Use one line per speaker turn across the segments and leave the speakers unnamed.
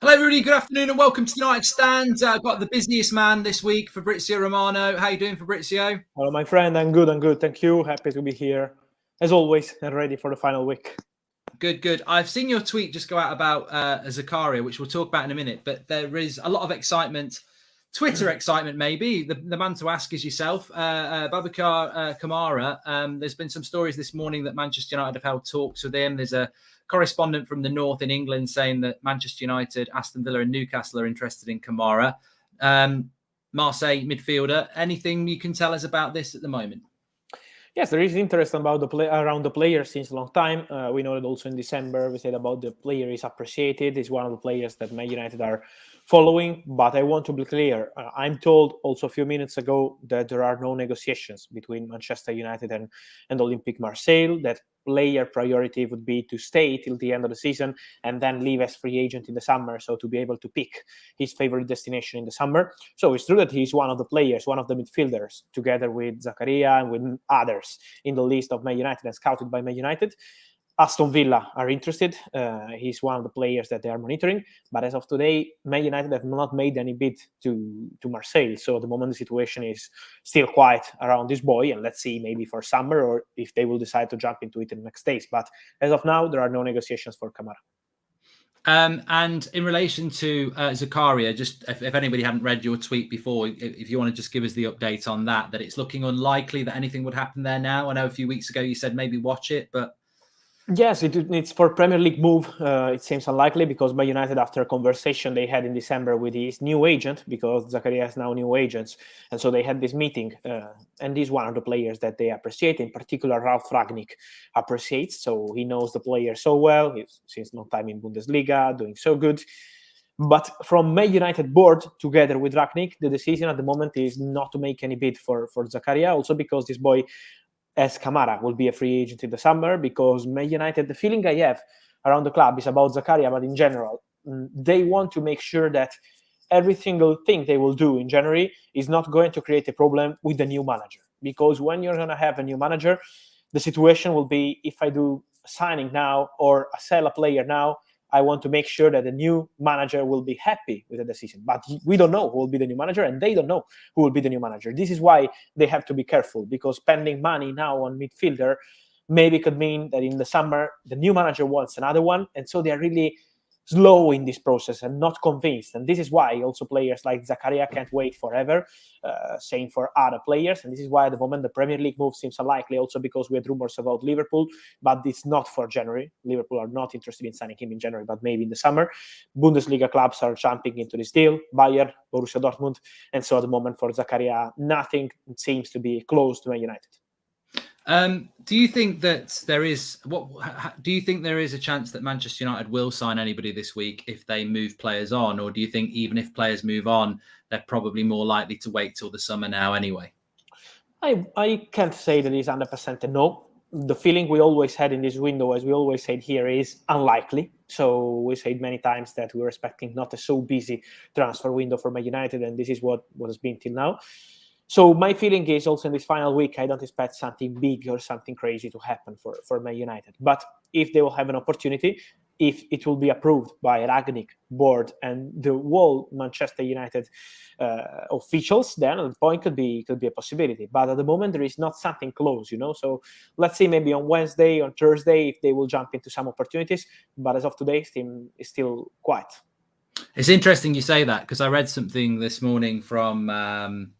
Hello, everybody. Good afternoon and welcome to the United Stand. I've got the busiest man this week, FABRIZIO Romano. How you doing, FABRIZIO?
Hello, my friend. I'm good. Thank you. Happy to be here, as always, and ready for the final week.
Good. I've seen your tweet just go out about Zakaria, which we'll talk about in a minute, but there is a lot of excitement, Twitter excitement maybe. The man to ask is yourself, Kamara. There's been some stories this morning that Manchester United have held talks with him. There's a correspondent from the north in England saying that Manchester United, Aston Villa and Newcastle are interested in Kamara. Marseille midfielder. Anything you can tell us about this at the moment?
Yes, there is interest about around the player since a long time. We know that also in December we said about the player is appreciated. He's one of the players that Man United are following. But I want to be clear. I'm told also a few minutes ago that there are no negotiations between Manchester United and Olympique Marseille. That player priority would be to stay till the end of the season and then leave as free agent in the summer, so to be able to pick his favorite destination in the summer. So it's true that he's one of the players, one of the midfielders, together with Zakaria and with others in the list of Man United and scouted by Man United. Aston Villa are interested. He's one of the players that they are monitoring. But as of today, Man United have not made any bid to Marseille. So at the moment, the situation is still quiet around this boy. And let's see, maybe for summer or if they will decide to jump into it in the next days. But as of now, there are no negotiations for Kamara.
And in relation to Zakaria, just if anybody hadn't read your tweet before, if you want to just give us the update on that it's looking unlikely that anything would happen there now. I know a few weeks ago you said maybe watch it, but...
Yes, it's for Premier League move. It seems unlikely because Man United, after a conversation they had in December with his new agent, because Zakaria has now new agents, and so they had this meeting, and he's one of the players that they appreciate. In particular, Ralf Rangnick appreciates, so he knows the player so well. He's since no time in Bundesliga, doing so good. But from Man United board, together with Rangnick, the decision at the moment is not to make any bid for Zakaria, also because this boy, as Kamara, will be a free agent in the summer, because Man United, the feeling I have around the club is about Zakaria, but in general, they want to make sure that every single thing they will do in January is not going to create a problem with the new manager. Because when you're going to have a new manager, the situation will be, if I do a signing now or sell a player now, I want to make sure that the new manager will be happy with the decision. But we don't know who will be the new manager, and they don't know who will be the new manager. This is why they have to be careful, because spending money now on midfielder maybe could mean that in the summer the new manager wants another one, and so they are really slow in this process and not convinced. And this is why also players like Zakaria can't wait forever, same for other players. And this is why at the moment the Premier League move seems unlikely, also because we had rumors about Liverpool, but it's not for January. Liverpool are not interested in signing him in January, but maybe in the summer. Bundesliga clubs are jumping into this deal, Bayern, Borussia Dortmund. And so at the moment for Zakaria, nothing seems to be close to Man United.
Do you think that there is a chance that Manchester United will sign anybody this week if they move players on, or do you think even if players move on, they're probably more likely to wait till the summer now anyway?
I can't say that it's 100% a no. The feeling we always had in this window, as we always said here, is unlikely. So we said many times that we were expecting not a so busy transfer window for Man United, and this is what has been till now. So my feeling is also in this final week, I don't expect something big or something crazy to happen for Man United. But if they will have an opportunity, if it will be approved by Rangnick board and the whole Manchester United officials, then the point could be a possibility. But at the moment, there is not something close, So let's see, maybe on Wednesday, on Thursday, if they will jump into some opportunities. But as of today, it's still quiet.
It's interesting you say that, because I read something this morning from...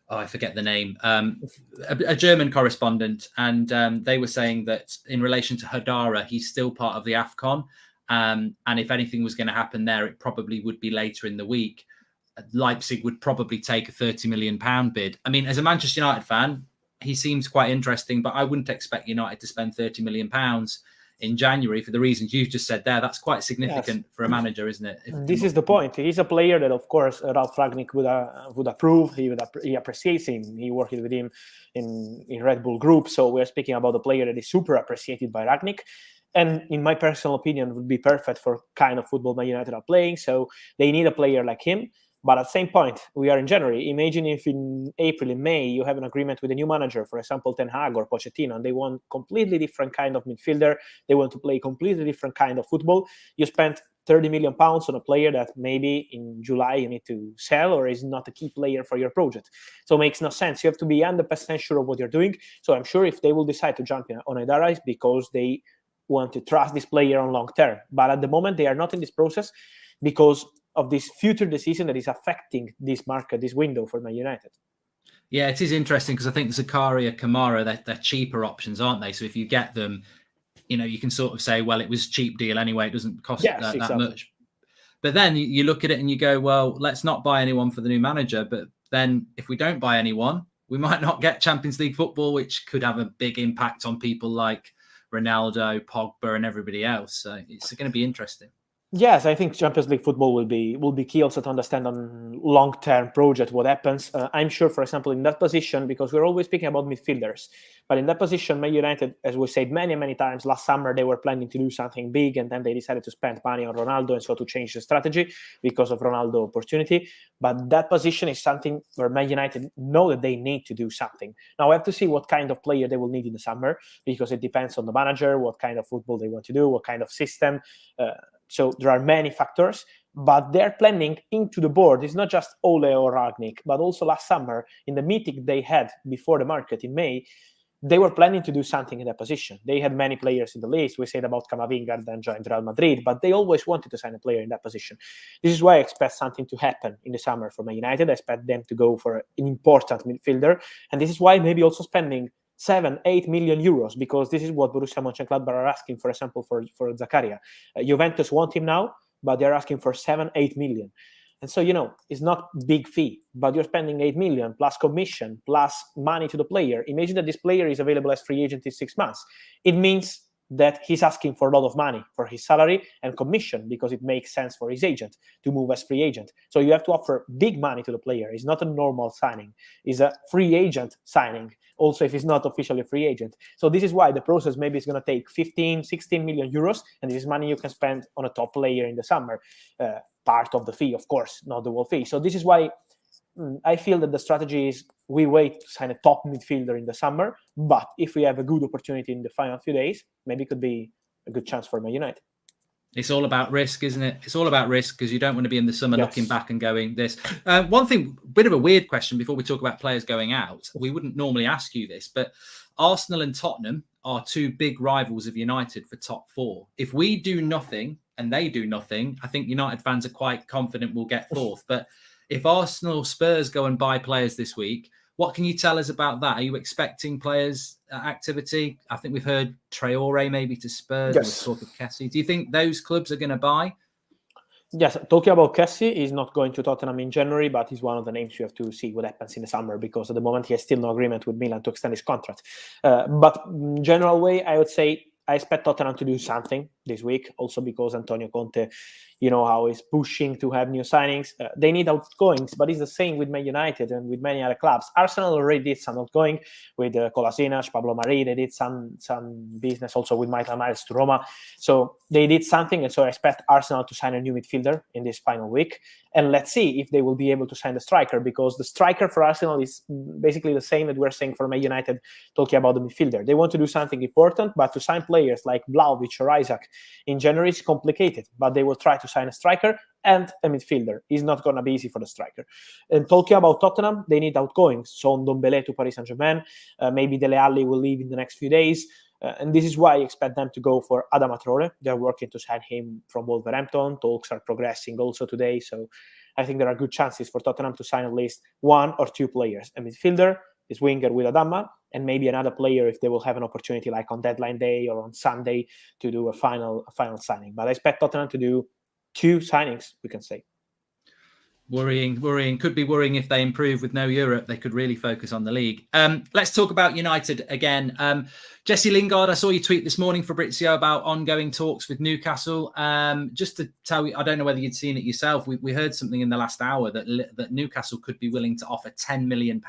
I forget the name, a German correspondent, and they were saying that in relation to Hadara, he's still part of the AFCON, and if anything was going to happen there, it probably would be later in the week. Leipzig would probably take a £30 million bid. I mean, as a Manchester United fan, he seems quite interesting, but I wouldn't expect United to spend £30 million in January for the reasons you've just said there. That's quite significant for a manager, isn't it?
This is the point. He's a player that, of course, Ralf Rangnick would approve. He appreciates him. He worked with him in Red Bull Group. So we're speaking about a player that is super appreciated by Rangnick. And in my personal opinion, would be perfect for kind of football Man United are playing. So they need a player like him. But at the same point, we are in January. Imagine if in April and May, you have an agreement with a new manager, for example, Ten Hag or Pochettino, and they want completely different kind of midfielder. They want to play completely different kind of football. You spent 30 million pounds on a player that maybe in July you need to sell or is not a key player for your project. So it makes no sense. You have to be 100% sure of what you're doing. So I'm sure if they will decide to jump on Aidara, it's because they want to trust this player on long term. But at the moment, they are not in this process because of this future decision that is affecting this market, this window for Man United.
Yeah, it is interesting because I think Zakaria, Kamara, they're cheaper options, aren't they? So if you get them, you can sort of say, well, it was a cheap deal anyway. It doesn't cost that much. But then you look at it and you go, well, let's not buy anyone for the new manager. But then if we don't buy anyone, we might not get Champions League football, which could have a big impact on people like Ronaldo, Pogba, and everybody else. So it's going to be interesting.
Yes, I think Champions League football will be key also to understand on long-term project what happens. I'm sure, for example, in that position, because we're always speaking about midfielders, but in that position, Man United, as we said many times, last summer they were planning to do something big, and then they decided to spend money on Ronaldo, and so to change the strategy because of Ronaldo opportunity. But that position is something where Man United know that they need to do something. Now we have to see what kind of player they will need in the summer, because it depends on the manager, what kind of football they want to do, what kind of system. So there are many factors, but they're planning into the board. It's not just Ole or Ragnik, but also last summer in the meeting they had before the market in May, they were planning to do something in that position. They had many players in the list. We said about Lingard then joined Real Madrid, but they always wanted to sign a player in that position. This is why I expect something to happen in the summer for Man United. I expect them to go for an important midfielder, and this is why maybe also spending 7-8 million euros, because this is what Borussia Mönchengladbach are asking, for example, for Zakaria. Juventus want him now, but they're asking for 7-8 million. And so, it's not big fee, but you're spending 8 million plus commission, plus money to the player. Imagine that this player is available as free agent in 6 months. It means that he's asking for a lot of money for his salary and commission, because it makes sense for his agent to move as free agent. So you have to offer big money to the player. It's not a normal signing. It's a free agent signing, also if he's not officially a free agent. So this is why the process maybe is going to take 15, 16 million euros, and this is money you can spend on a top player in the summer. Part of the fee, of course, not the whole fee. So this is why I feel that the strategy is we wait to sign a top midfielder in the summer, but if we have a good opportunity in the final few days, maybe it could be a good chance for Man United.
It's all about risk, isn't it? It's all about risk, because you don't want to be in the summer looking back and going this. One thing, bit of a weird question before we talk about players going out. We wouldn't normally ask you this, but Arsenal and Tottenham are two big rivals of United for top four. If we do nothing and they do nothing, I think United fans are quite confident we'll get fourth. But if Arsenal, Spurs go and buy players this week, what can you tell us about that? Are you expecting players' activity? I think we've heard Traore maybe to Spurs.
Yes.
Talk of Kessie. Do you think those clubs are going to buy?
Yes, talking about Kessie, he's not going to Tottenham in January, but he's one of the names you have to see what happens in the summer, because at the moment he has still no agreement with Milan to extend his contract. But in general way, I would say I expect Tottenham to do something this week, also because Antonio Conte, how he's pushing to have new signings. They need outgoings, but it's the same with Man United and with many other clubs. Arsenal already did some outgoing with Kolasinac, Pablo Mari. They did some business also with Michael Miles to Roma. So they did something, and so I expect Arsenal to sign a new midfielder in this final week. And let's see if they will be able to sign the striker, because the striker for Arsenal is basically the same that we're saying for Man United, talking about the midfielder. They want to do something important, but to sign players like Vlahovic or Isaac in January is complicated, but they will try to sign a striker and a midfielder. It's not going to be easy for the striker. And talking about Tottenham, they need outgoings. So Ndombele to Paris Saint-Germain, maybe Dele Alli will leave in the next few days. And this is why I expect them to go for Adama Traore. They're working to sign him from Wolverhampton. Talks are progressing also today. So I think there are good chances for Tottenham to sign at least one or two players. A midfielder, this winger with Adama, and maybe another player if they will have an opportunity like on deadline day or on Sunday to do a final signing. But I expect Tottenham to do 2 signings, we can say.
Worrying. Could be worrying if they improve with no Europe. They could really focus on the league. Let's talk about United again. Jesse Lingard, I saw you tweet this morning, Fabrizio, about ongoing talks with Newcastle. Just to tell you, I don't know whether you'd seen it yourself. We heard something in the last hour that Newcastle could be willing to offer £10 million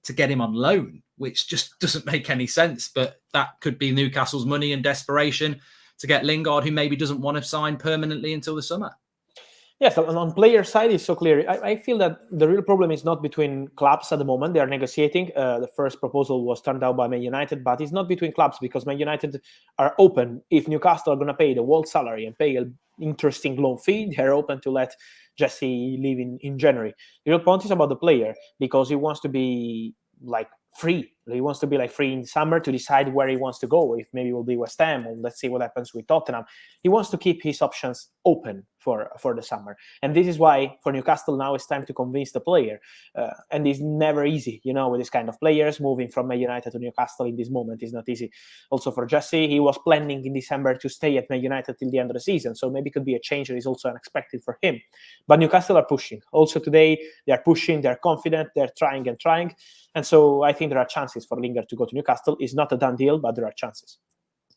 to get him on loan, which just doesn't make any sense. But that could be Newcastle's money and desperation to get Lingard, who maybe doesn't want to sign permanently until the summer.
Yes, on player side, it's so clear. I feel that the real problem is not between clubs at the moment. They are negotiating. The first proposal was turned down by Man United, but it's not between clubs, because Man United are open. If Newcastle are going to pay the world salary and pay interesting loan fee, they're open to let Jesse leave in January. The real point is about the player, because he wants to be like free. He wants to be like free in summer to decide where he wants to go. If maybe it will be West Ham, or let's see what happens with Tottenham. He wants to keep his options open for the summer, and this is why for Newcastle now it's time to convince the player. And it's never easy, with this kind of players moving from Man United to Newcastle in this moment is not easy. Also for Jesse, he was planning in December to stay at Man United till the end of the season, so maybe it could be a change that is also unexpected for him. But Newcastle are pushing. Also today they are pushing. They're confident. They're trying and trying. And so I think there are chances for Lingard to go to Newcastle. It's not a done deal, but there are chances.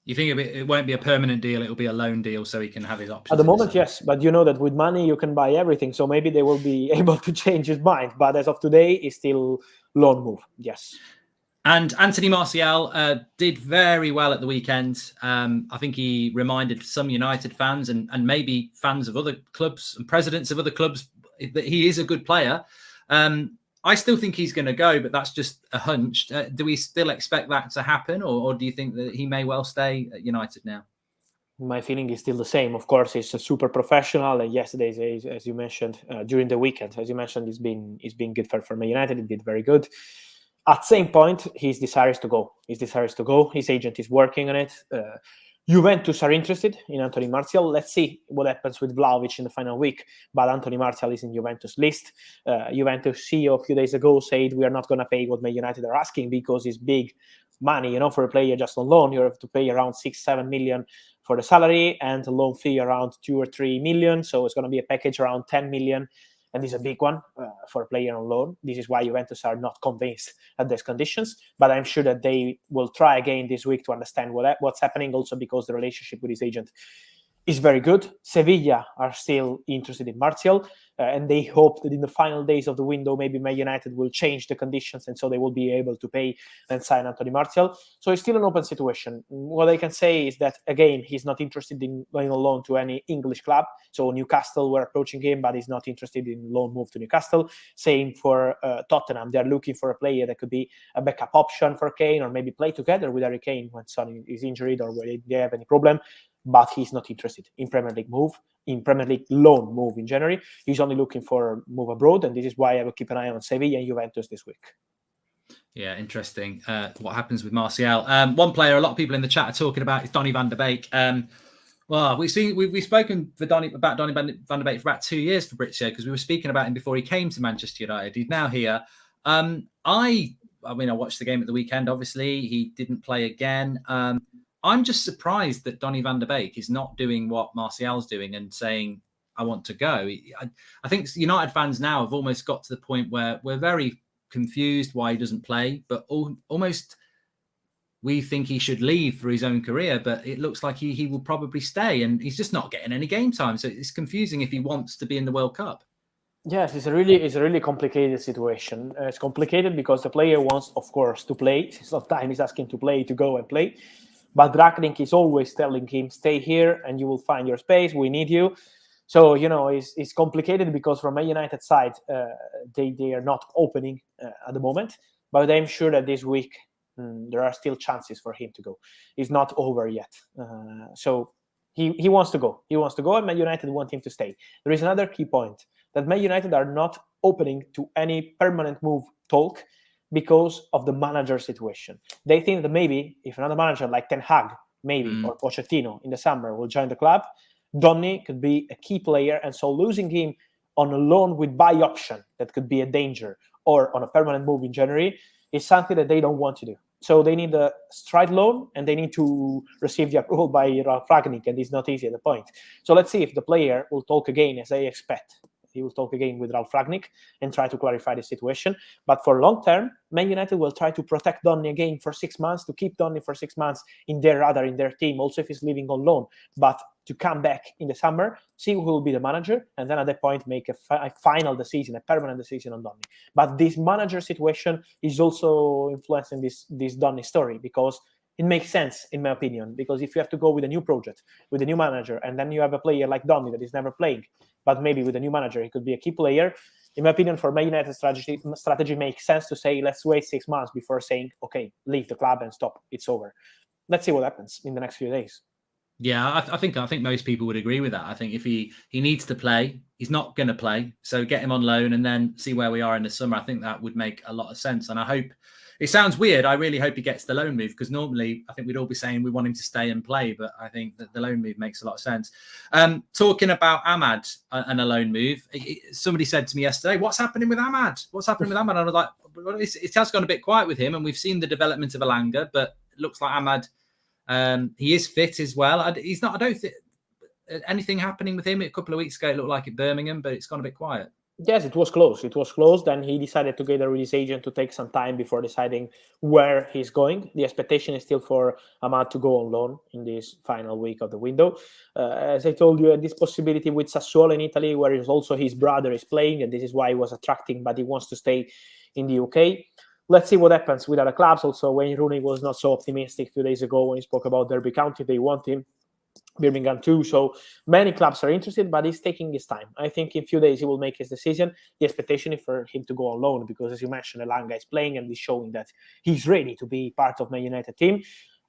You think it won't be a permanent deal, it'll be a loan deal so he can have his options?
At the moment, yes. But you know that with money, you can buy everything. So maybe they will be able to change his mind. But as of today, it's still loan move, yes.
And Anthony Martial did very well at the weekend. I think he reminded some United fans and maybe fans of other clubs and presidents of other clubs that he is a good player. I still think he's going to go, but that's just a hunch. Do we still expect that to happen, or do you think that he may well stay at United now?
My feeling is still the same. Of course, he's a super professional, and yesterday, as you mentioned, during the weekend, as you mentioned, it's been good for Man United. He did very good. At the same point, his desire is to go. His agent is working on it. Juventus are interested in Anthony Martial. Let's see what happens with Vlahovic in the final week. But Anthony Martial is in Juventus list. Juventus CEO a few days ago said we are not going to pay what Man United are asking because it's big money. For a player just on loan, you have to pay around 6-7 million for the salary and a loan fee around 2 or 3 million. So it's going to be a package around 10 million. And this is a big one for a player on loan. This is why Juventus are not convinced at these conditions. But I'm sure that they will try again this week to understand what's happening, also because the relationship with his agent is very good. Sevilla are still interested in Martial, and they hope that in the final days of the window, maybe Man United will change the conditions, and so they will be able to pay and sign Anthony Martial. So it's still an open situation. What I can say is that, again, he's not interested in going on loan to any English club. So Newcastle were approaching him, but he's not interested in loan move to Newcastle. Same for Tottenham. They're looking for a player that could be a backup option for Kane, or maybe play together with Harry Kane when Son is injured or when they have any problem. But he's not interested in Premier League loan move in January. He's only looking for move abroad, and this is why I will keep an eye on Sevilla and Juventus this week.
Yeah, interesting. What happens with Martial? One player a lot of people in the chat are talking about is Donny van de Beek. Well, we've spoken about Donny van de Beek for about 2 years, Fabrizio, because we were speaking about him before he came to Manchester United. He's now here. I watched the game at the weekend. Obviously, he didn't play again. I'm just surprised that Donny van de Beek is not doing what Martial's doing and saying, I want to go. I think United fans now have almost got to the point where we're very confused why he doesn't play, but almost we think he should leave for his own career, but it looks like he will probably stay, and he's just not getting any game time. So it's confusing if he wants to be in the World Cup.
Yes, it's a really complicated situation. It's complicated because the player wants, of course, to play. Sometimes he's asking to go and play. But Rangnick is always telling him, stay here and you will find your space. We need you. So, it's complicated because from a United side, they are not opening at the moment. But I'm sure that this week there are still chances for him to go. It's not over yet. So he wants to go. He wants to go, and Man United want him to stay. There is another key point, that Man United are not opening to any permanent move talk because of the manager situation. They think that maybe if another manager like Ten Hag, or Pochettino in the summer will join the club, Donny could be a key player, and so losing him on a loan with buy option that could be a danger, or on a permanent move in January, is something that they don't want to do. So they need a straight loan, and they need to receive the approval by Ralf Rangnick, and it's not easy at the point. So let's see if the player will talk again, as I expect. He will talk again with Ralf Rangnick and try to clarify the situation. But for long term, Man United will try to protect Donny again for 6 months, to keep Donny for 6 months in their radar, in their team, also if he's leaving on loan. But to come back in the summer, see who will be the manager, and then at that point make a final decision, a permanent decision on Donny. But this manager situation is also influencing this Donny story, because it makes sense, in my opinion, because if you have to go with a new project, with a new manager, and then you have a player like Donny that is never playing, but maybe with a new manager, he could be a key player. In my opinion, for Man United strategy makes sense to say, let's wait 6 months before saying, okay, leave the club and stop. It's over. Let's see what happens in the next few days.
Yeah, I think most people would agree with that. I think if he needs to play, he's not going to play. So get him on loan and then see where we are in the summer. I think that would make a lot of sense. And I hope, it sounds weird, I really hope he gets the loan move, because normally I think we'd all be saying we want him to stay and play, but I think that the loan move makes a lot of sense. Talking about Ahmad and a loan move, somebody said to me yesterday, what's happening with Ahmad? What's happening with Ahmad? And I was like, well, it has gone a bit quiet with him, and we've seen the development of Elanga, but it looks like Ahmad, he is fit as well. He's not, I don't think anything happening with him. A couple of weeks ago, it looked like at Birmingham, but it's gone a bit quiet.
Yes, it was close. It was close. Then he decided together with his agent to take some time before deciding where he's going. The expectation is still for Ahmad to go on loan in this final week of the window. As I told you, this possibility with Sassuolo in Italy, where also his brother is playing, and this is why he was attracting, but he wants to stay in the UK. Let's see what happens with other clubs. Also, Wayne Rooney was not so optimistic a few days ago when he spoke about Derby County. They want him. Birmingham too. So many clubs are interested, but he's taking his time. I think in a few days he will make his decision. The expectation is for him to go on loan because, as you mentioned, Elanga is playing and he's showing that he's ready to be part of Man United team.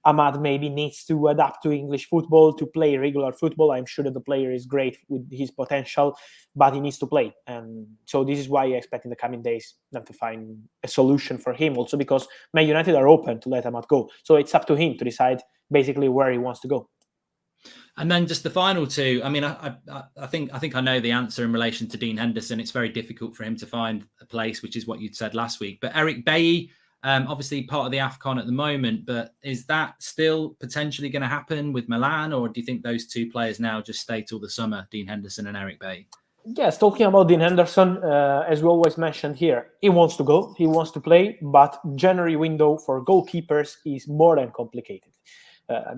Ahmad maybe needs to adapt to English football, to play regular football. I'm sure that the player is great with his potential, but he needs to play. And so this is why I expect in the coming days them to find a solution for him. Also because Man United are open to let Ahmad go. So it's up to him to decide basically where he wants to go.
And then just the final two. I mean, I think I know the answer in relation to Dean Henderson. It's very difficult for him to find a place, which is what you'd said last week. But Eric Bailly, obviously part of the AFCON at the moment, but is that still potentially going to happen with Milan, or do you think those two players now just stay till the summer, Dean Henderson and Eric Bailly?
Yes, talking about Dean Henderson, as we always mentioned here, he wants to go, he wants to play, but January window for goalkeepers is more than complicated.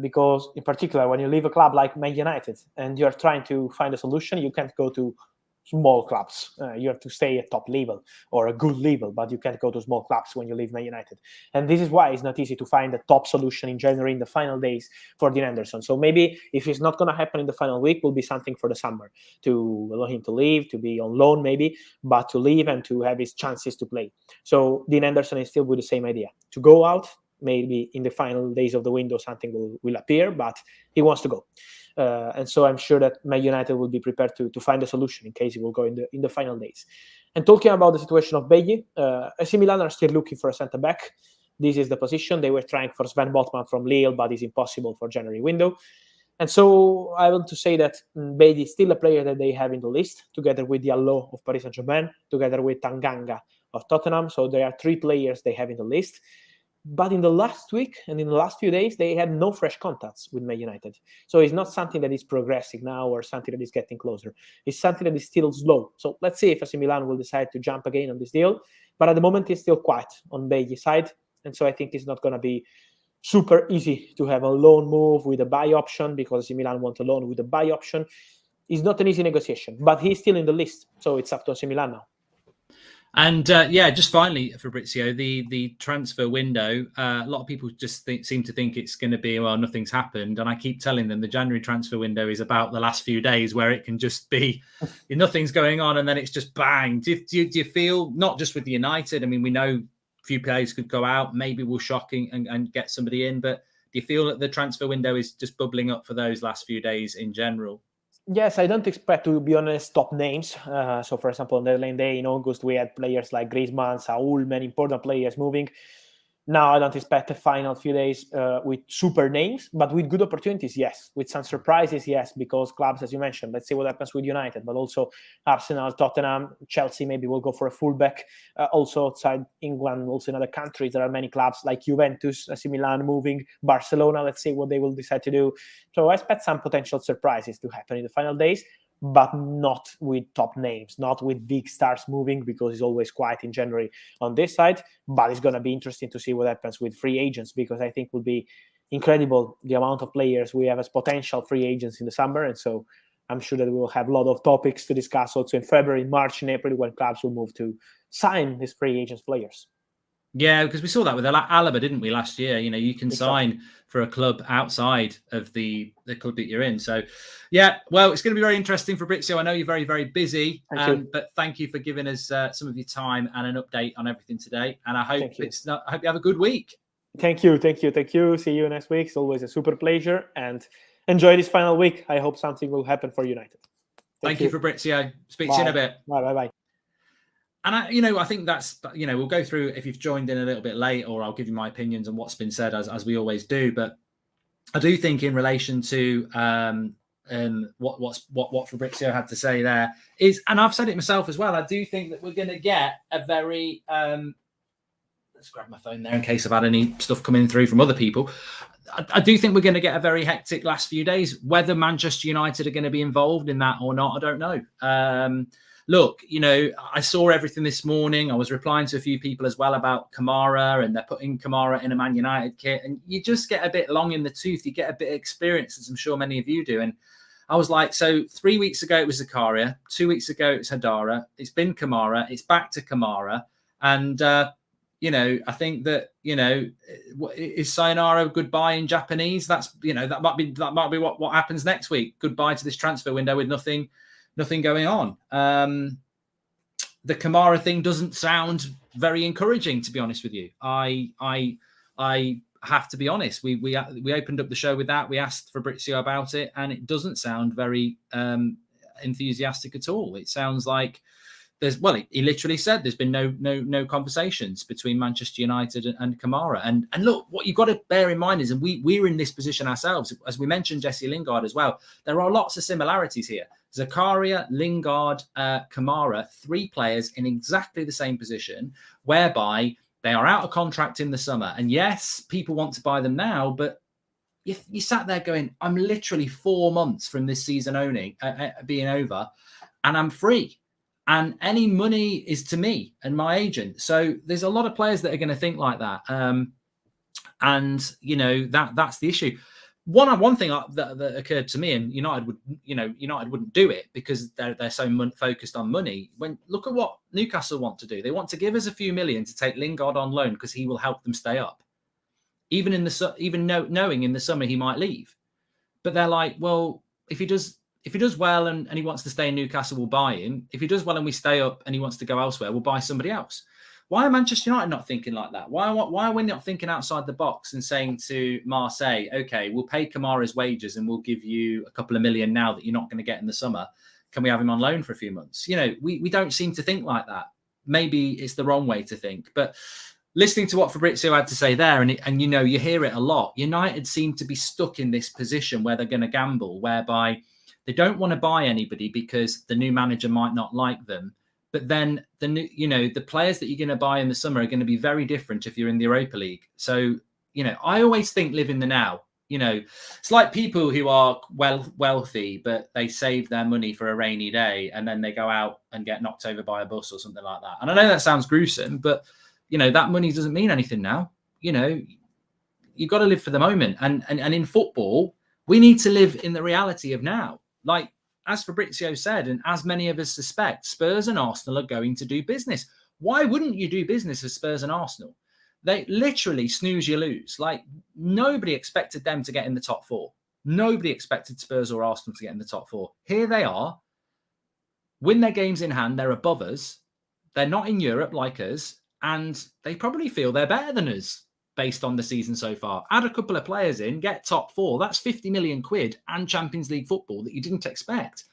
Because in particular, when you leave a club like Man United and you're trying to find a solution, you can't go to small clubs. You have to stay at top level or a good level, but you can't go to small clubs when you leave Man United. And this is why it's not easy to find a top solution in January in the final days for Dean Henderson. So maybe if it's not going to happen in the final week, will be something for the summer to allow him to leave, to be on loan maybe, but to leave and to have his chances to play. So Dean Henderson is still with the same idea, to go out. Maybe in the final days of the window, something will appear, but he wants to go. And so I'm sure that Man United will be prepared to find a solution in case he will go in the final days. And talking about the situation of Beek, AC Milan are still looking for a centre-back. This is the position. They were trying for Sven Botman from Lille, but it's impossible for January window. And so I want to say that Beek is still a player that they have in the list, together with Diallo of Paris Saint-Germain, together with Tanganga of Tottenham. So there are 3 players they have in the list. But in the last week and in the last few days, they had no fresh contacts with Man United. So it's not something that is progressing now or something that is getting closer. It's something that is still slow. So let's see if AC Milan will decide to jump again on this deal. But at the moment, it's still quiet on Beik's side. And so I think it's not going to be super easy to have a loan move with a buy option, because AC Milan want a loan with a buy option. It's not an easy negotiation, but he's still in the list. So it's up to AC Milan now.
And just finally, Fabrizio, the transfer window, a lot of people just seem to think it's going to be, well, nothing's happened. And I keep telling them the January transfer window is about the last few days, where it can just be nothing's going on and then it's just bang. Do you feel, not just with the United, I mean, we know a few players could go out, maybe we'll shock and get somebody in, but do you feel that the transfer window is just bubbling up for those last few days in general?
Yes, I don't expect, to be honest, top names. So, for example, on the deadline day in August, we had players like Griezmann, Saul, many important players moving. Now, I don't expect a final few days with super names, but with good opportunities, yes. With some surprises, yes, because clubs, as you mentioned, let's see what happens with United, but also Arsenal, Tottenham, Chelsea maybe will go for a fullback. Also outside England, also in other countries, there are many clubs like Juventus, AC Milan moving, Barcelona, let's see what they will decide to do. So I expect some potential surprises to happen in the final days, but not with top names, not with big stars moving, because it's always quiet in January on this side. But it's going to be interesting to see what happens with free agents, because I think it will be incredible the amount of players we have as potential free agents in the summer. And so I'm sure that we will have a lot of topics to discuss also in February, March, and April, when clubs will move to sign these free agents players.
Yeah, because we saw that with Alaba, didn't we, last year? You know, you can sign for a club outside of the club that you're in. So, yeah, well, it's going to be very interesting, Fabrizio. I know you're very, very busy, but thank you for giving us some of your time and an update on everything today. And I hope I hope you have a good week.
Thank you. See you next week. It's always a super pleasure. And enjoy this final week. I hope something will happen for United.
Thank you, Fabrizio. Speak
Bye.
to you in a bit.
Bye.
And I think that's, we'll go through, if you've joined in a little bit late, or I'll give you my opinions on what's been said as we always do. But I do think in relation to what Fabrizio had to say there is, and I've said it myself as well, I do think that we're going to get a very, let's grab my phone there in case I've had any stuff coming through from other people. I do think we're going to get a very hectic last few days. Whether Manchester United are going to be involved in that or not, I don't know. Look, I saw everything this morning. I was replying to a few people as well about Kamara, and they're putting Kamara in a Man United kit. And you just get a bit long in the tooth. You get a bit of experience, as I'm sure many of you do. And I was like, so 3 weeks ago, it was Zakaria. 2 weeks ago, it's Hadara. It's been Kamara. It's back to Kamara. And, I think that, is sayonara goodbye in Japanese? That's, that might be what happens next week. Goodbye to this transfer window with nothing going on. The Kamara thing doesn't sound very encouraging, to be honest with you. I have to be honest. We opened up the show with that. We asked Fabrizio about it, and it doesn't sound very enthusiastic at all. It sounds like he literally said there's been no conversations between Manchester United and Kamara. And look, what you've got to bear in mind is, and we're in this position ourselves, as we mentioned Jesse Lingard as well, there are lots of similarities here. Zakaria, Lingard, Kamara, 3 players in exactly the same position, whereby they are out of contract in the summer. And yes, people want to buy them now, but you sat there going, I'm literally 4 months from this season being over, and I'm free. And any money is to me and my agent. So there's a lot of players that are going to think like that. That's the issue. One thing that occurred to me, and United wouldn't do it because they're so focused on money. Look at what Newcastle want to do. They want to give us a few million to take Lingard on loan because he will help them stay up, even knowing in the summer he might leave. But they're like, well, if he does well and he wants to stay in Newcastle, we'll buy him. If he does well and we stay up and he wants to go elsewhere, we'll buy somebody else. Why are Manchester United not thinking like that? Why are we not thinking outside the box and saying to Marseille, okay, we'll pay Kamara's wages and we'll give you a couple of million now that you're not going to get in the summer. Can we have him on loan for a few months? We don't seem to think like that. Maybe it's the wrong way to think. But listening to what Fabrizio had to say there, and you hear it a lot, United seem to be stuck in this position where they're going to gamble, whereby they don't want to buy anybody because the new manager might not like them. But then the players that you're going to buy in the summer are going to be very different if you're in the Europa League. So, I always think live in the now. It's like people who are wealthy, but they save their money for a rainy day and then they go out and get knocked over by a bus or something like that. And I know that sounds gruesome, but, that money doesn't mean anything now. You've got to live for the moment. And in football, we need to live in the reality of now. Like, as Fabrizio said, and as many of us suspect, Spurs and Arsenal are going to do business. Why wouldn't you do business with Spurs and Arsenal? They literally snooze, you lose. Like, nobody expected them to get in the top 4. Nobody expected Spurs or Arsenal to get in the top 4. Here they are, win their games in hand. They're above us. They're not in Europe like us. And they probably feel they're better than us based on the season so far. Add a couple of players in, get top 4. That's 50 million quid and Champions League football that you didn't expect.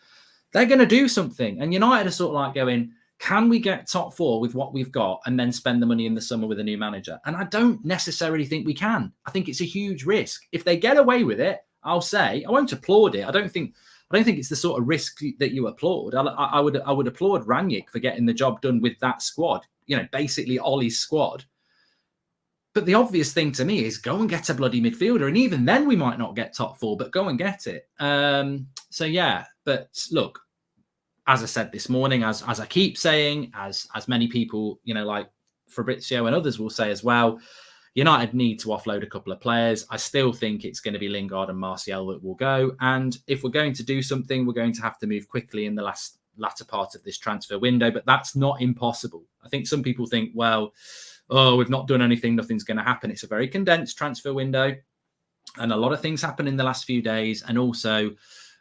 They're going to do something. And United are sort of like going, can we get top 4 with what we've got and then spend the money in the summer with a new manager? And I don't necessarily think we can. I think it's a huge risk. If they get away with it, I'll say, I won't applaud it. I don't think it's the sort of risk that you applaud. I would applaud Rangnick for getting the job done with that squad, basically Ollie's squad. But the obvious thing to me is go and get a bloody midfielder. And even then we might not get top 4, but go and get it. But look, as I said this morning, as I keep saying, as many people, like Fabrizio and others will say as well, United need to offload a couple of players. I still think it's going to be Lingard and Martial that will go. And if we're going to do something, we're going to have to move quickly in the latter part of this transfer window. But that's not impossible. I think some people think, well, we've not done anything, nothing's going to happen. It's a very condensed transfer window and a lot of things happen in the last few days. And also,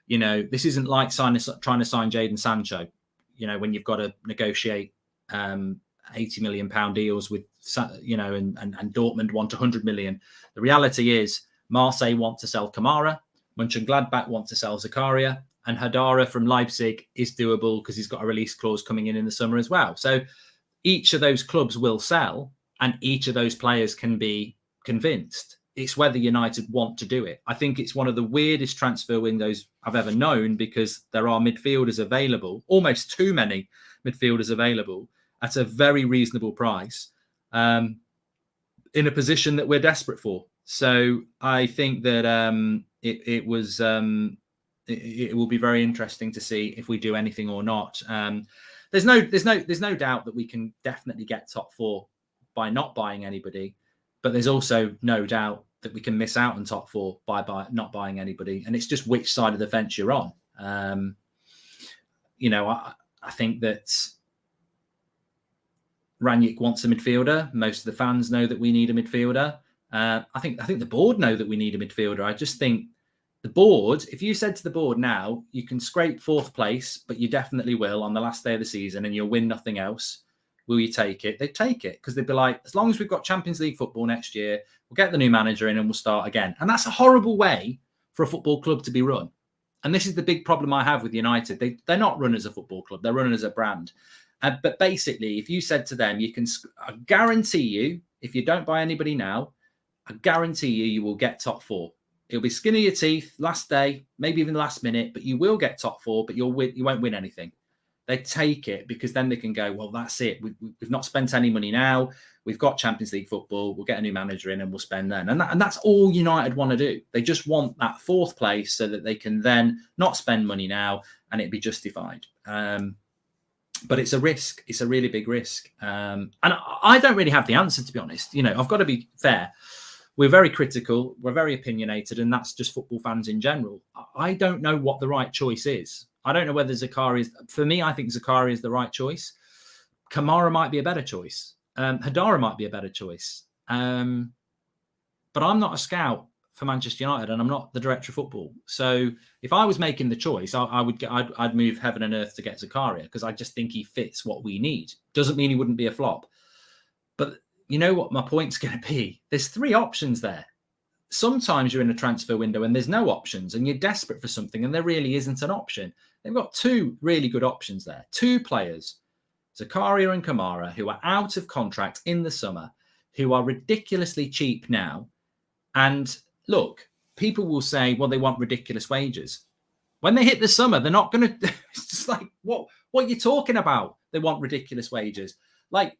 this isn't like trying to sign Jadon Sancho, when you've got to negotiate 80 million pound deals with, and Dortmund want 100 million. The reality is Marseille want to sell Kamara. Mönchengladbach want to sell Zakaria, and Hadara from Leipzig is doable because he's got a release clause coming in the summer as well. So each of those clubs will sell, and each of those players can be convinced. It's whether United want to do it. I think it's one of the weirdest transfer windows I've ever known, because there are midfielders available, almost too many midfielders available at a very reasonable price, in a position that we're desperate for. So I think that it will be very interesting to see if we do anything or not. There's no doubt that we can definitely get top four by not buying anybody, but there's also no doubt that we can miss out on top four by not buying anybody. And it's just which side of the fence you're on. I think that Rangnick wants a midfielder. Most of the fans know that we need a midfielder. I think the board know that we need a midfielder. I just think the board, if you said to the board now, you can scrape 4th place, but you definitely will on the last day of the season and you'll win nothing else, will you take it? They'd take it, because they'd be like, as long as we've got Champions League football next year, we'll get the new manager in and we'll start again. And that's a horrible way for a football club to be run. And this is the big problem I have with United. They're not run as a football club. They're run as a brand. But basically, if you said to them, I guarantee you, if you don't buy anybody now, I guarantee you will get top four. It'll be skin of your teeth, last day, maybe even the last minute, but you will get top four, but you won't win anything. They take it because then they can go, well, that's it. We've not spent any money now. We've got Champions League football. We'll get a new manager in and we'll spend then. And that's all United want to do. They just want that 4th place so that they can then not spend money now and it'd be justified. But it's a risk. It's a really big risk. And I don't really have the answer, to be honest. I've got to be fair. We're very critical. We're very opinionated. And that's just football fans in general. I don't know what the right choice is. I don't know whether Zakaria is... For me, I think Zakaria is the right choice. Kamara might be a better choice. Hadara might be a better choice. But I'm not a scout for Manchester United, and I'm not the director of football. So if I was making the choice, I'd move heaven and earth to get Zakaria, because I just think he fits what we need. Doesn't mean he wouldn't be a flop. But you know what my point's going to be? There's 3 options there. Sometimes you're in a transfer window and there's no options and you're desperate for something and there really isn't an option. They've got 2 really good options there. 2 players, Zakaria and Kamara, who are out of contract in the summer, who are ridiculously cheap now. And look, people will say, well, they want ridiculous wages. When they hit the summer, they're not going to... It's just like, what are you talking about? They want ridiculous wages. Like,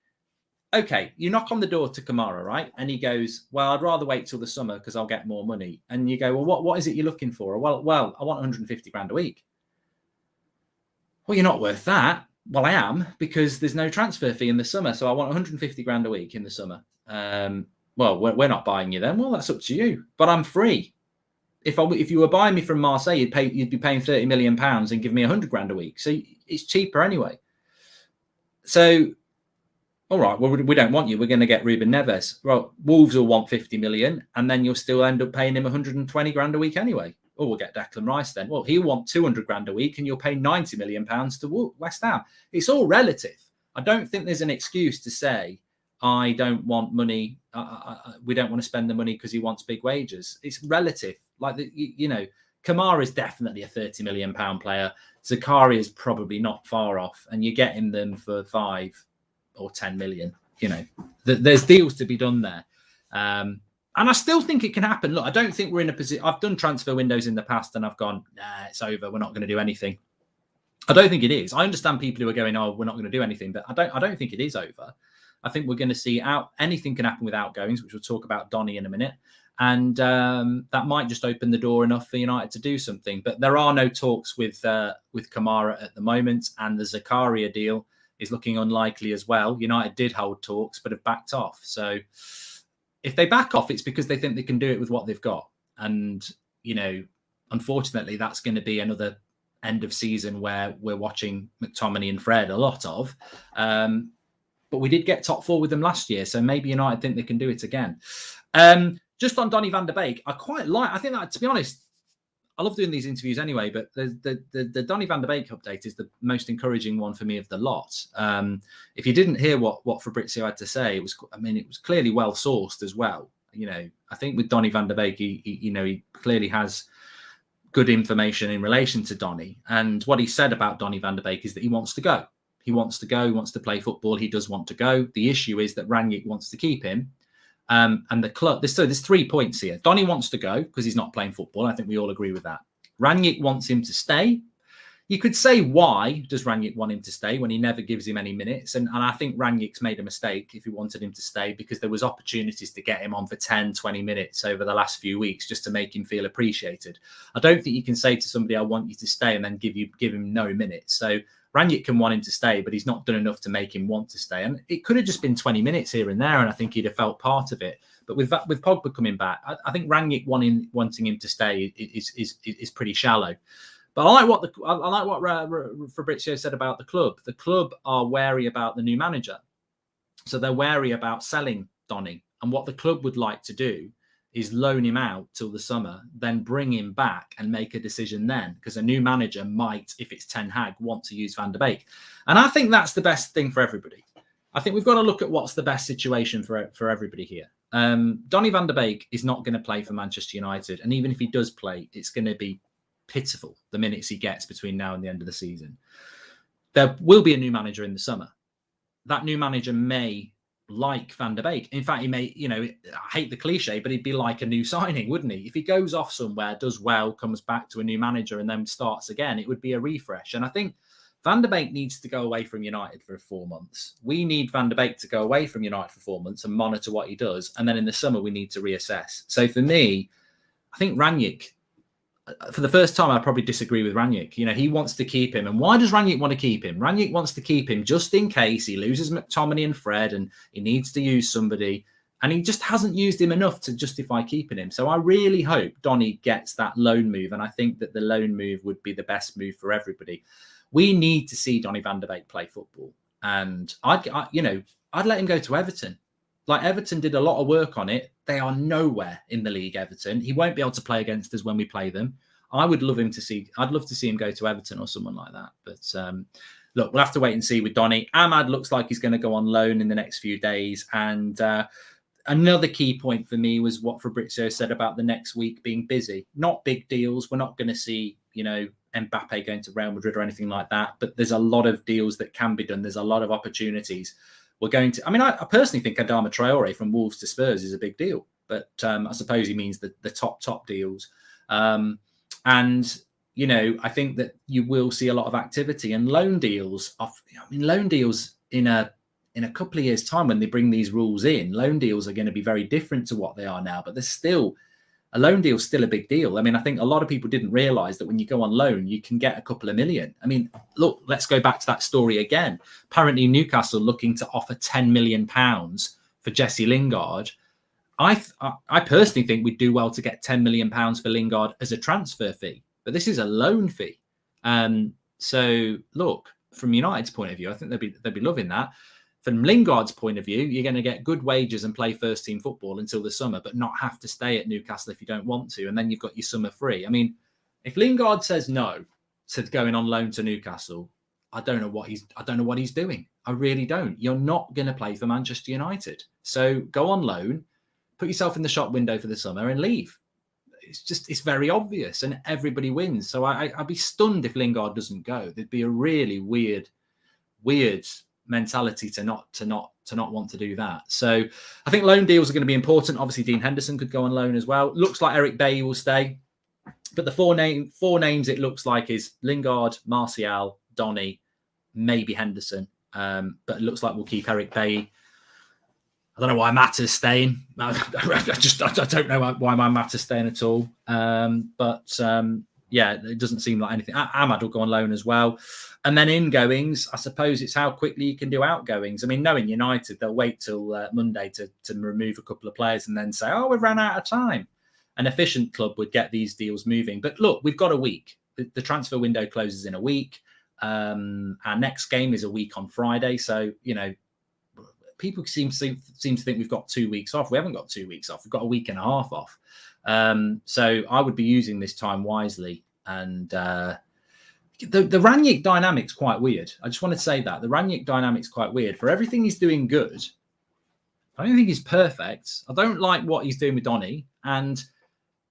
okay, you knock on the door to Kamara, right? And he goes, well, I'd rather wait till the summer because I'll get more money. And you go, well, what is it you're looking for? Well, I want 150 grand a week. Well, you're not worth that. Well, I am, because there's no transfer fee in the summer. So I want 150 grand a week in the summer. Well, we're not buying you then. Well, that's up to you. But I'm free. If you were buying me from Marseille, you'd be paying 30 million pounds and give me 100 grand a week. So it's cheaper anyway. So... all right, well, we don't want you. We're going to get Ruben Neves. Well, Wolves will want 50 million, and then you'll still end up paying him 120 grand a week anyway. Or we'll get Declan Rice then. Well, he'll want 200 grand a week, and you'll pay 90 million pounds to West Ham. It's all relative. I don't think there's an excuse to say, I don't want money. We don't want to spend the money because he wants big wages. It's relative. Like, Kamara is definitely a 30 million pound player. Zakaria is probably not far off, and you're getting them for 5 or 10 million. There's deals to be done there. And I still think it can happen. Look, I don't think we're in a position... I've done transfer windows in the past and I've gone, nah, it's over. We're not going to do anything. I don't think it is. I understand people who are going, oh, we're not going to do anything, but I don't think it is over. I think we're going to see anything can happen with outgoings, which we'll talk about Donny in a minute. And that might just open the door enough for United to do something. But there are no talks with Kamara at the moment. And the Zakaria deal is looking unlikely as well. United did hold talks, but have backed off. So if they back off, it's because they think they can do it with what they've got. And, unfortunately, that's going to be another end of season where we're watching McTominay and Fred a lot of. But we did get top 4 with them last year. So maybe United think they can do it again. Just on Donny van der Beek, I think that, to be honest, I love doing these interviews anyway, but the Donny van der Beek update is the most encouraging one for me of the lot. If you didn't hear what Fabrizio had to say, it was clearly well sourced as well. I think with Donny van der Beek, he clearly has good information in relation to Donny. And what he said about Donny van de Beek is that he wants to go. He wants to go. He wants to play football. He does want to go. The issue is that Rangnick wants to keep him. And the club, there's 3 points here. Donny wants to go because he's not playing football. I think we all agree with that. Rangnick wants him to stay. You could say, why does Rangnick want him to stay when he never gives him any minutes? And I think Rangnick's made a mistake if he wanted him to stay, because there was opportunities to get him on for 10, 20 minutes over the last few weeks just to make him feel appreciated. I don't think you can say to somebody, I want you to stay, and then give him no minutes. So Rangnick can want him to stay, but he's not done enough to make him want to stay. And it could have just been 20 minutes here and there, and I think he'd have felt part of it. But with Pogba coming back, I think Rangnick wanting him to stay is pretty shallow. But I like what Fabrizio said about the club. The club are wary about the new manager, so they're wary about selling Donny. And what the club would like to do is loan him out till the summer, then bring him back and make a decision then, because a new manager might, if it's Ten Hag, want to use Van de Beek. And I think that's the best thing for everybody. I think we've got to look at what's the best situation for everybody here. Donny van de Beek is not going to play for Manchester United, and even if he does play, it's going to be pitiful the minutes he gets between now and the end of the season. There will be a new manager in the summer. That new manager may like Van de Beek. In fact, he may, I hate the cliche, but he'd be like a new signing, wouldn't he? If he goes off somewhere, does well, comes back to a new manager and then starts again, it would be a refresh. And I think Van de Beek needs to go away from United for 4 months. We need Van de Beek to go away from United for 4 months and monitor what he does. And then in the summer, we need to reassess. So for me, I think Rangnick, for the first time, I probably disagree with Rangnick. He wants to keep him. And why does Rangnick want to keep him? Rangnick wants to keep him just in case he loses McTominay and Fred and he needs to use somebody. And he just hasn't used him enough to justify keeping him. So I really hope Donny gets that loan move. And I think that the loan move would be the best move for everybody. We need to see Donny van de Beek play football. And I'd let him go to Everton. Like, Everton did a lot of work on it. They are nowhere in the league, Everton. He won't be able to play against us when we play them. I'd love to see him go to Everton or someone like that. But look, we'll have to wait and see with Donny. Ahmad looks like he's going to go on loan in the next few days. And another key point for me was what Fabrizio said about the next week being busy. Not big deals. We're not going to see, Mbappe going to Real Madrid or anything like that. But there's a lot of deals that can be done. There's a lot of opportunities. I personally think Adama Traore from Wolves to Spurs is a big deal, but I suppose he means the top deals. I think that you will see a lot of activity and loan deals. Loan deals in a couple of years' time, when they bring these rules in, loan deals are going to be very different to what they are now. But there's still a loan deal, still a big deal. I think a lot of people didn't realise that when you go on loan, you can get a couple of million. Look, let's go back to that story again. Apparently, Newcastle looking to offer £10 million for Jesse Lingard. I personally think we'd do well to get £10 million for Lingard as a transfer fee, but this is a loan fee. So look, from United's point of view, I think they'd be loving that. From Lingard's point of view, you're going to get good wages and play first team football until the summer, but not have to stay at Newcastle if you don't want to. And then you've got your summer free. If Lingard says no to going on loan to Newcastle, I don't know what he's doing. I really don't. You're not going to play for Manchester United. So go on loan, put yourself in the shop window for the summer and leave. It's very obvious and everybody wins. So I'd be stunned if Lingard doesn't go. There'd be a really weird mentality to not want to do that. So I think loan deals are going to be important. Obviously, Dean Henderson could go on loan as well. Looks like Eric Bailly will stay, but the four names it looks like is Lingard, Martial, Donny, maybe Henderson. But it looks like we'll keep Eric Bailly. I don't know why Mata's staying. I don't know why my Mata's staying at all. Yeah, it doesn't seem like anything. Ahmad will go on loan as well. And then ingoings, I suppose it's how quickly you can do outgoings. Knowing United, they'll wait till Monday to remove a couple of players and then say, we've run out of time. An efficient club would get these deals moving. But look, we've got a week. The transfer window closes in a week. Our next game is a week on Friday. So, people seem to think we've got 2 weeks off. We haven't got 2 weeks off. We've got a week and a half off. So I would be using this time wisely. And the Rangnick dynamic's quite weird. I just want to say that. The Rangnick dynamic's quite weird. For everything he's doing good, I don't think he's perfect. I don't like what he's doing with Donny. And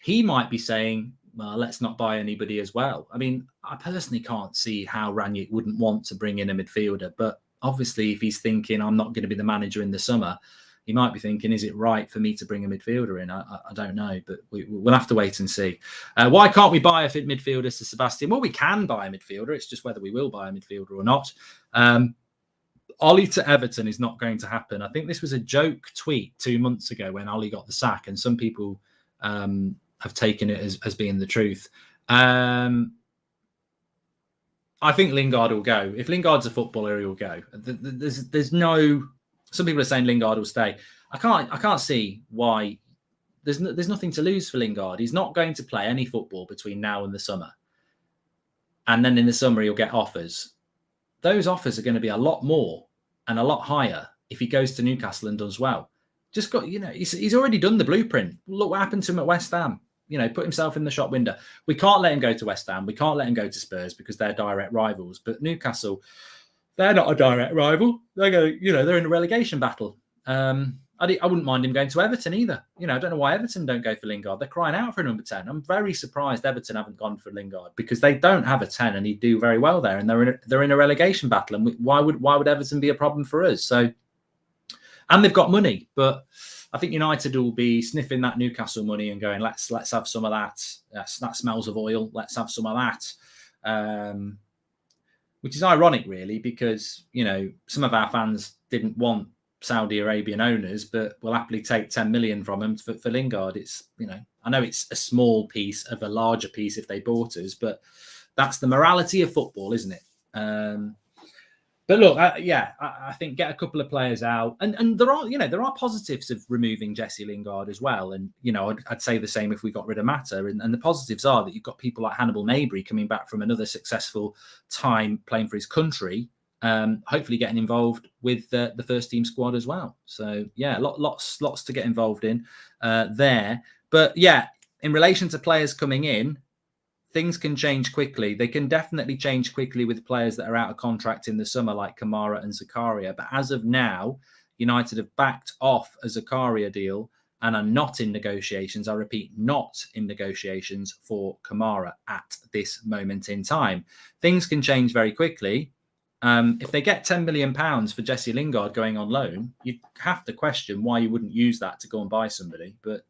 he might be saying, well, let's not buy anybody as well. I mean, I personally can't see how Ranić wouldn't want to bring in a midfielder, but obviously if he's thinking I'm not going to be the manager in the summer, he might be thinking, is it right for me to bring a midfielder in? I don't know, but we'll have to wait and see. Why can't we buy a fit midfielder to Sebastian? Well, we can buy a midfielder. It's just whether we will buy a midfielder or not. Ollie to Everton is not going to happen. I think this was a joke tweet 2 months ago when Ollie got the sack, and some people have taken it as being the truth. I think Lingard will go. If Lingard's a footballer, he'll go. There's no. Some people are saying Lingard will stay. I can't see why. There's nothing to lose for Lingard. He's not going to play any football between now and the summer. And then in the summer, he'll get offers. Those offers are going to be a lot more and a lot higher if he goes to Newcastle and does well. Just got, he's already done the blueprint. Look what happened to him at West Ham. Put himself in the shop window. We can't let him go to West Ham. We can't let him go to Spurs because they're direct rivals. But Newcastle, they're not a direct rival. They're in a relegation battle. I wouldn't mind him going to Everton either. I don't know why Everton don't go for Lingard. They're crying out for a number 10. I'm very surprised Everton haven't gone for Lingard because they don't have a 10 and he'd do very well there. And they're in a relegation battle. And why would Everton be a problem for us? So, and they've got money, but I think United will be sniffing that Newcastle money and going, let's have some of that. That smells of oil. Let's have some of that. Which is ironic, really, because, some of our fans didn't want Saudi Arabian owners, but will happily take 10 million from them for Lingard. It's, I know it's a small piece of a larger piece if they bought us, but that's the morality of football, isn't it? But look, I think get a couple of players out, and there are positives of removing Jesse Lingard as well. And I'd say the same if we got rid of Mata. And the positives are that you've got people like Hannibal Mabry coming back from another successful time playing for his country, hopefully getting involved with the first team squad as well. So yeah, lots to get involved in there. But yeah, in relation to players coming in, things can change quickly. They can definitely change quickly with players that are out of contract in the summer, like Kamara and Zakaria. But as of now, United have backed off a Zakaria deal and are not in negotiations. I repeat, not in negotiations for Kamara at this moment in time. Things can change very quickly. If they get £10 million for Jesse Lingard going on loan, you'd have to question why you wouldn't use that to go and buy somebody. But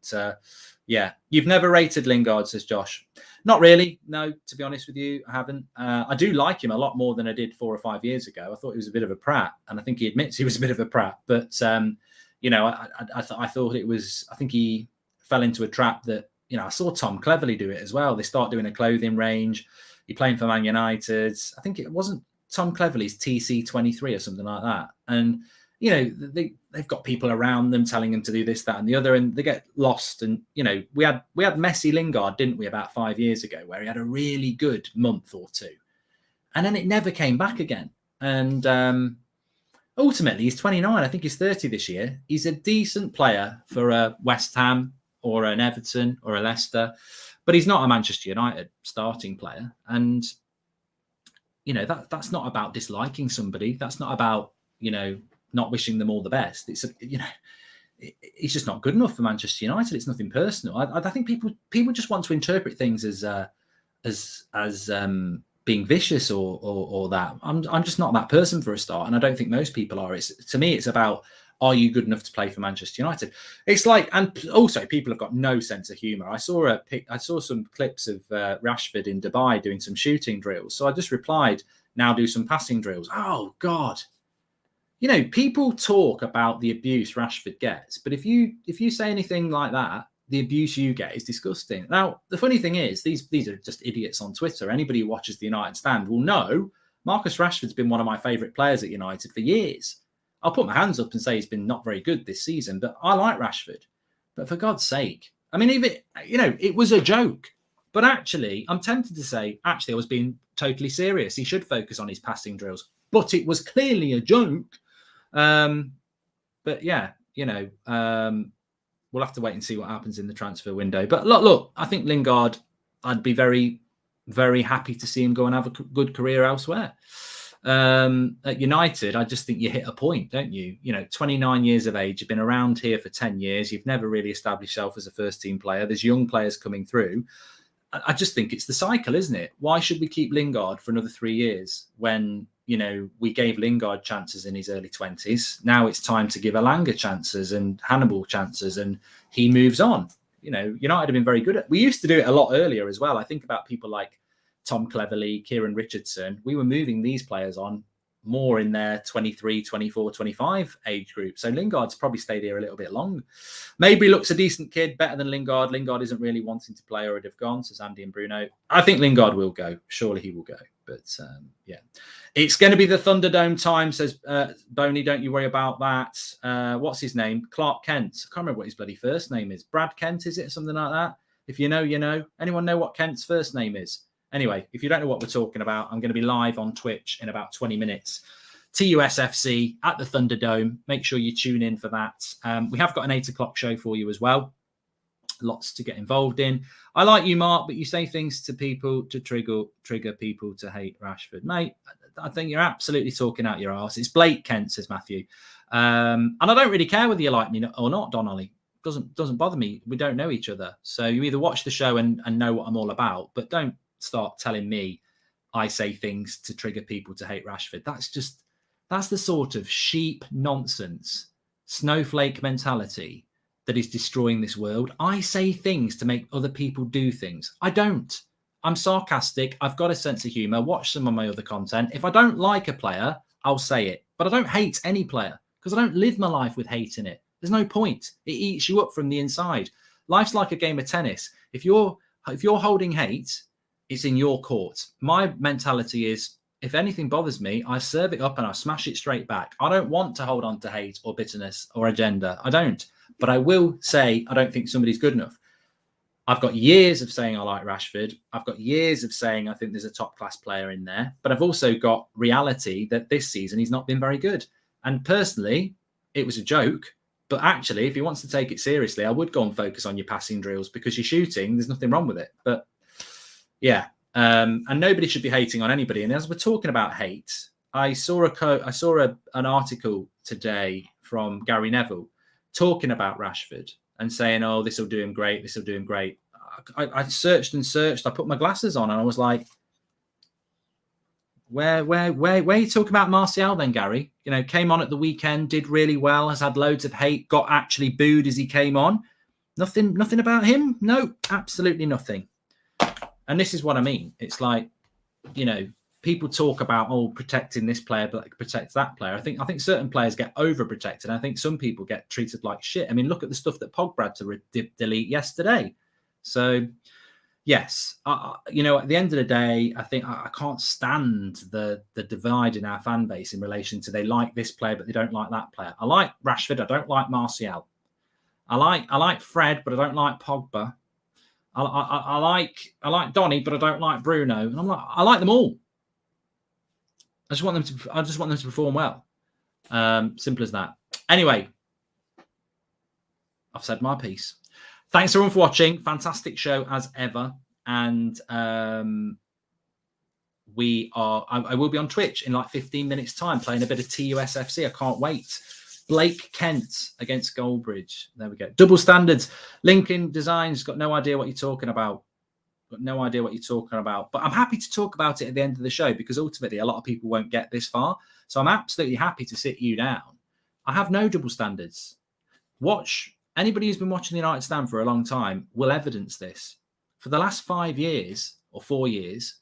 yeah, you've never rated Lingard, says Josh. Not really. No, to be honest with you, I haven't. I do like him a lot more than I did 4 or 5 years ago. I thought he was a bit of a prat, and I think he admits he was a bit of a prat. But, I thought it was, I think he fell into a trap that, I saw Tom Cleverley do it as well. They start doing a clothing range. He's playing for Man United. I think it wasn't Tom Cleverley's TC23 or something like that. And, they've got people around them telling them to do this, that, and the other, and they get lost. And, we had Messi Lingard, didn't we, about 5 years ago, where he had a really good month or two. And then it never came back again. And ultimately, he's 29. I think he's 30 this year. He's a decent player for a West Ham or an Everton or a Leicester, but he's not a Manchester United starting player. And, that's not about disliking somebody. That's not about, not wishing them all the best. It's he's just not good enough for Manchester United. It's nothing personal. I think people just want to interpret things as being vicious or that. I'm just not that person for a start, and I don't think most people are. To me, it's about, are you good enough to play for Manchester United? It's like, and also people have got no sense of humour. I saw some clips of Rashford in Dubai doing some shooting drills. So I just replied, now do some passing drills. Oh God. People talk about the abuse Rashford gets, but if you say anything like that, the abuse you get is disgusting. Now, the funny thing is, these are just idiots on Twitter. Anybody who watches the United Stand will know Marcus Rashford's been one of my favourite players at United for years. I'll put my hands up and say he's been not very good this season, but I like Rashford. But for God's sake, I mean, it was a joke. But actually, I'm tempted to say, I was being totally serious. He should focus on his passing drills. But it was clearly a joke. But yeah, we'll have to wait and see what happens in the transfer window. But look, I think Lingard, I'd be very, very happy to see him go and have a good career elsewhere. At United, I just think you hit a point, don't you? 29 years of age, you've been around here for 10 years. You've never really established yourself as a first team player. There's young players coming through. I just think it's the cycle, isn't it? Why should we keep Lingard for another 3 years when, you know, we gave Lingard chances in his early 20s? Now it's time to give Elanga chances and Hannibal chances, and he moves on. You know, United have been very good at. We used to do it a lot earlier as well. I think about people like Tom Cleverley, Kieran Richardson. We were moving these players on more in their 23, 24, 25 age group. So Lingard's probably stayed here a little bit long. Maybe looks a decent kid, better than Lingard. Lingard isn't really wanting to play or would have gone, says Andy and Bruno. I think Lingard will go. Surely he will go. But yeah, it's going to be the Thunderdome time, says Boney. Don't you worry about that. What's his name? Clark Kent. I can't remember what his bloody first name is. Brad Kent, is it? Something like that. If you know, you know. Anyone know what Kent's first name is? Anyway, if you don't know what we're talking about, I'm going to be live on Twitch in about 20 minutes. TUSFC at the Thunderdome. Make sure you tune in for that. We have got an 8 o'clock show for you as well. Lots to get involved in. I like you, Mark, but you say things to people to trigger people to hate Rashford. Mate, I think you're absolutely talking out your arse. It's Blake Kent, says Matthew. And I don't really care whether you like me or not, Donnelly. Doesn't bother me. We don't know each other. So you either watch the show and know what I'm all about, but don't start telling me I say things to trigger people to hate Rashford. That's the sort of sheep nonsense, snowflake mentality that is destroying this world. I say things to make other people do things. I don't. I'm sarcastic. I've got a sense of humor. Watch some of my other content. If I don't like a player, I'll say it. But I don't hate any player because I don't live my life with hate in it. There's no point. It eats you up from the inside. Life's like a game of tennis. If you're holding hate, it's in your court. My mentality is, if anything bothers me, I serve it up and I smash it straight back. I don't want to hold on to hate or bitterness or agenda. I don't. But I will say I don't think somebody's good enough. I've got years of saying I like Rashford. I've got years of saying I think there's a top-class player in there. But I've also got reality that this season he's not been very good. And personally, it was a joke. But actually, if he wants to take it seriously, I would go and focus on your passing drills because you're shooting. There's nothing wrong with it. But yeah, and nobody should be hating on anybody. And as we're talking about hate, I saw an article today from Gary Neville talking about Rashford and saying, "Oh, this will do him great. This will do him great." I searched and searched. I put my glasses on and I was like, "Where are you talking about Martial then, Gary? You know, came on at the weekend, did really well, has had loads of hate, got actually booed as he came on. Nothing about him. No, absolutely nothing." And this is what I mean. It's like, you know, people talk about, oh, protecting this player, but protect that player. I think certain players get overprotected. I think some people get treated like shit. I mean, look at the stuff that Pogba had to delete yesterday. So, yes, you know, at the end of the day, I think I can't stand the divide in our fan base in relation to they like this player, but they don't like that player. I like Rashford. I don't like Martial. I like Fred, but I don't like Pogba. I like Donny, but I don't like Bruno. And I like them all. I just want them to perform well. Simple as that. Anyway, I've said my piece. Thanks everyone for watching. Fantastic show as ever. And I will be on Twitch in like 15 minutes time playing a bit of TUSFC. I can't wait. Blake Kent against Goldbridge. There we go. Double standards. Lincoln Designs got no idea what you're talking about. But I'm happy to talk about it at the end of the show because ultimately a lot of people won't get this far. So I'm absolutely happy to sit you down. I have no double standards. Anybody who's been watching the United stand for a long time will evidence this. For the last 5 years or 4 years,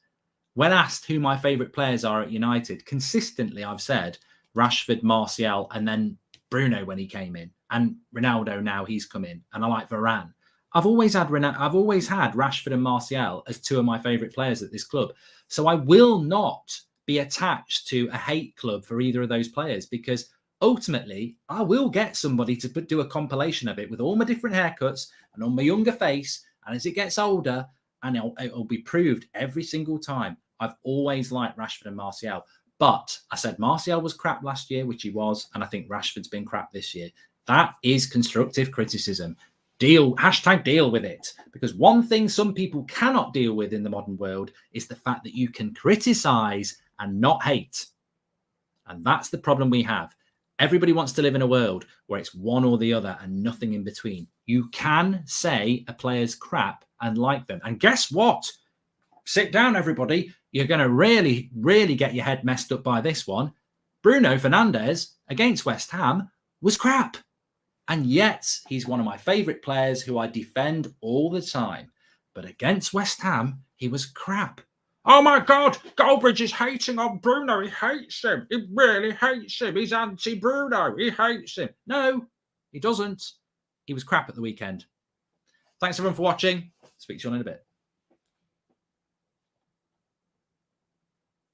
when asked who my favourite players are at United, consistently I've said Rashford, Martial, and then Bruno when he came in, and Ronaldo now he's come in, and I like Varane. I've always had Rashford and Martial as two of my favourite players at this club. So I will not be attached to a hate club for either of those players because ultimately I will get somebody to do a compilation of it with all my different haircuts and on my younger face. And as it gets older, and it'll be proved every single time, I've always liked Rashford and Martial. But I said Martial was crap last year, which he was, and I think Rashford's been crap this year. That is constructive criticism. Deal with it. Because one thing some people cannot deal with in the modern world is the fact that you can criticize and not hate. And that's the problem we have. Everybody wants to live in a world where it's one or the other and nothing in between. You can say a player's crap and like them. And guess what? Sit down, everybody. You're going to really, really get your head messed up by this one. Bruno Fernandes against West Ham was crap. And yet he's one of my favourite players who I defend all the time. But against West Ham, he was crap. Oh my God, Goldbridge is hating on Bruno. He hates him. He really hates him. He's anti-Bruno. He hates him. No, he doesn't. He was crap at the weekend. Thanks everyone for watching. Speak to you all in a bit.